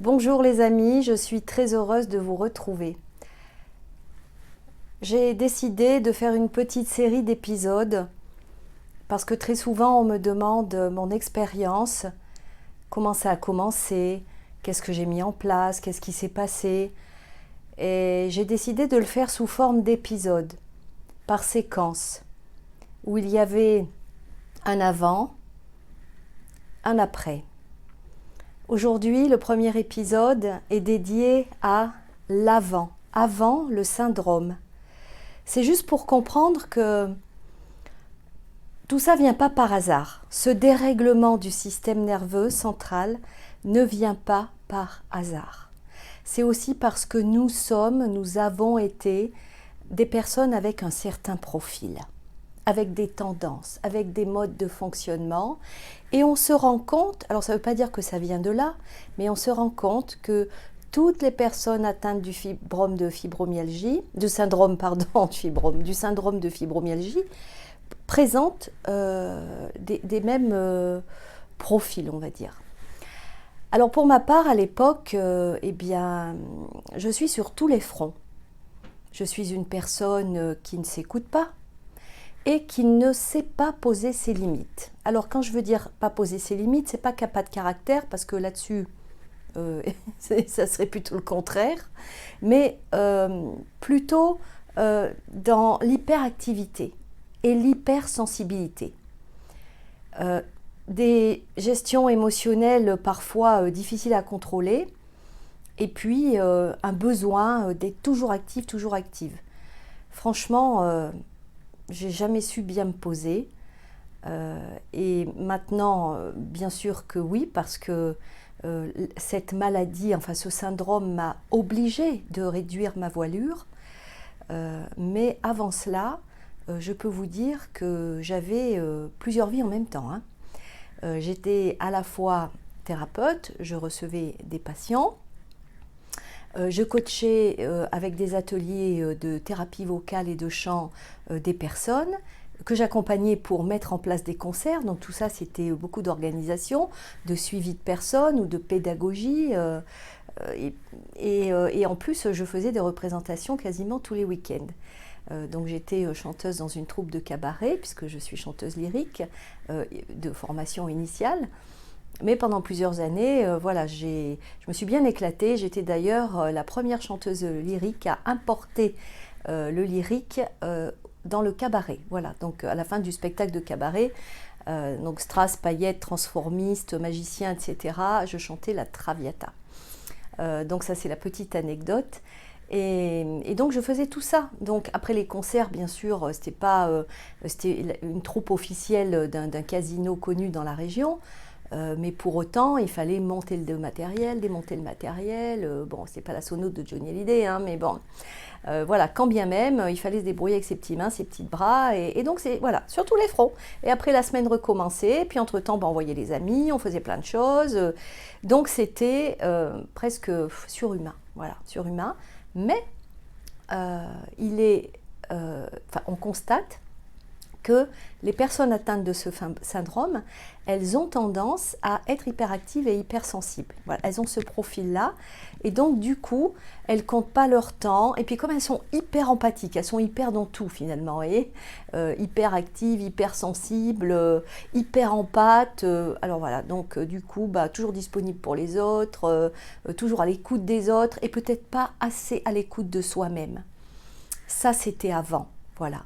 Bonjour les amis, je suis très heureuse de vous retrouver. J'ai décidé de faire une petite série d'épisodes parce que très souvent on me demande mon expérience, comment ça a commencé, qu'est-ce que j'ai mis en place, qu'est-ce qui s'est passé. Et j'ai décidé de le faire sous forme d'épisodes, par séquence, où il y avait un avant, un après. Aujourd'hui, le premier épisode est dédié à l'avant, avant le syndrome. C'est juste pour comprendre que tout ça ne vient pas par hasard. Ce dérèglement du système nerveux central ne vient pas par hasard. C'est aussi parce que nous avons été des personnes avec un certain profil, avec des tendances, avec des modes de fonctionnement. Et on se rend compte, alors ça ne veut pas dire que ça vient de là, mais on se rend compte que toutes les personnes atteintes du syndrome de fibromyalgie, du syndrome de fibromyalgie, présentent des mêmes profils, on va dire. Alors pour ma part, à l'époque, eh bien, je suis sur tous les fronts. Je suis une personne qui ne s'écoute pas et qui ne sait pas poser ses limites. Alors quand je veux dire pas poser ses limites, c'est pas qu'il n'y a pas de caractère, parce que là-dessus, ça serait plutôt le contraire, mais plutôt dans l'hyperactivité et l'hypersensibilité. Des gestions émotionnelles parfois difficiles à contrôler, et puis un besoin d'être toujours active, toujours active. Franchement, j'ai jamais su bien me poser. Et maintenant, bien sûr que oui, parce que cette maladie, enfin ce syndrome m'a obligée de réduire ma voilure. Mais avant cela, je peux vous dire que j'avais plusieurs vies en même temps. J'étais à la fois thérapeute, je recevais des patients, je coachais avec des ateliers de thérapie vocale et de chant des personnes que j'accompagnais pour mettre en place des concerts. Donc tout ça, c'était beaucoup d'organisation, de suivi de personnes ou de pédagogie. Et en plus, je faisais des représentations quasiment tous les week-ends. Donc j'étais chanteuse dans une troupe de cabaret, puisque je suis chanteuse lyrique de formation initiale. Mais pendant plusieurs années, voilà, je me suis bien éclatée. J'étais d'ailleurs la première chanteuse lyrique à importer le lyrique dans le cabaret. Voilà, donc à la fin du spectacle de cabaret, donc strass, paillettes, transformiste, magicien, etc., je chantais la Traviata. Donc ça, c'est la petite anecdote. Et donc je faisais tout ça. Donc après les concerts, bien sûr, c'était une troupe officielle d'un casino connu dans la région. Mais pour autant, il fallait monter le matériel, démonter le matériel. Bon, c'est pas la sono de Johnny Hallyday, mais bon, voilà, quand bien même, il fallait se débrouiller avec ses petites mains, ses petits bras, et donc c'est voilà, sur tous les fronts. Et après la semaine recommençait, puis entre-temps, on voyait les amis, on faisait plein de choses. Donc c'était presque surhumain, voilà, surhumain. Mais on constate que les personnes atteintes de ce syndrome, elles ont tendance à être hyperactives et hypersensibles. Voilà, elles ont ce profil-là, et donc du coup, elles ne comptent pas leur temps, et puis comme elles sont hyper empathiques, elles sont hyper dans tout finalement, vous voyez, hyperactives, hypersensibles, hyper empathes, alors voilà, donc du coup, toujours disponible pour les autres, toujours à l'écoute des autres, et peut-être pas assez à l'écoute de soi-même. Ça, c'était avant, voilà.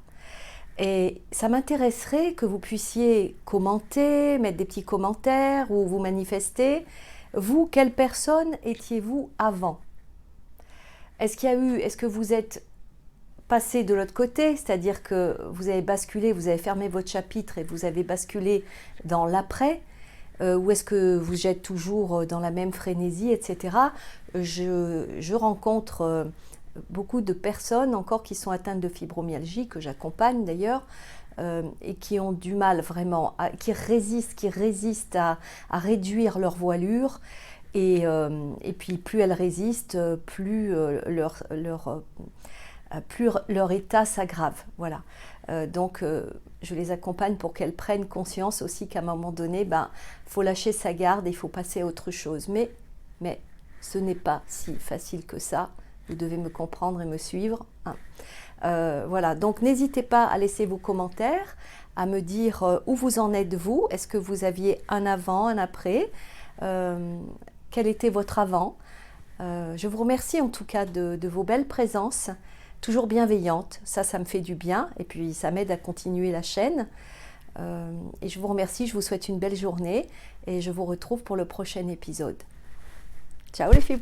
Et ça m'intéresserait que vous puissiez commenter, mettre des petits commentaires ou vous manifester. Vous, quelle personne étiez-vous avant? Est-ce que vous êtes passé de l'autre côté, c'est-à-dire que vous avez basculé, vous avez fermé votre chapitre et vous avez basculé dans l'après, ou est-ce que vous êtes toujours dans la même frénésie, etc. Je rencontre beaucoup de personnes encore qui sont atteintes de fibromyalgie, que j'accompagne d'ailleurs, et qui ont du mal vraiment, qui résistent à réduire leur voilure. Et puis plus elles résistent, plus leur état s'aggrave. Voilà. Donc je les accompagne pour qu'elles prennent conscience aussi qu'à un moment donné, faut lâcher sa garde et il faut passer à autre chose. Mais Ce n'est pas si facile que ça. Vous devez me comprendre et me suivre, hein. Voilà, donc n'hésitez pas à laisser vos commentaires, à me dire où vous en êtes vous. Est-ce que vous aviez un avant, un après? Quel était votre avant? Je vous remercie en tout cas de vos belles présences, toujours bienveillantes. Ça me fait du bien et puis ça m'aide à continuer la chaîne. Et je vous remercie, je vous souhaite une belle journée et je vous retrouve pour le prochain épisode. Ciao les filles!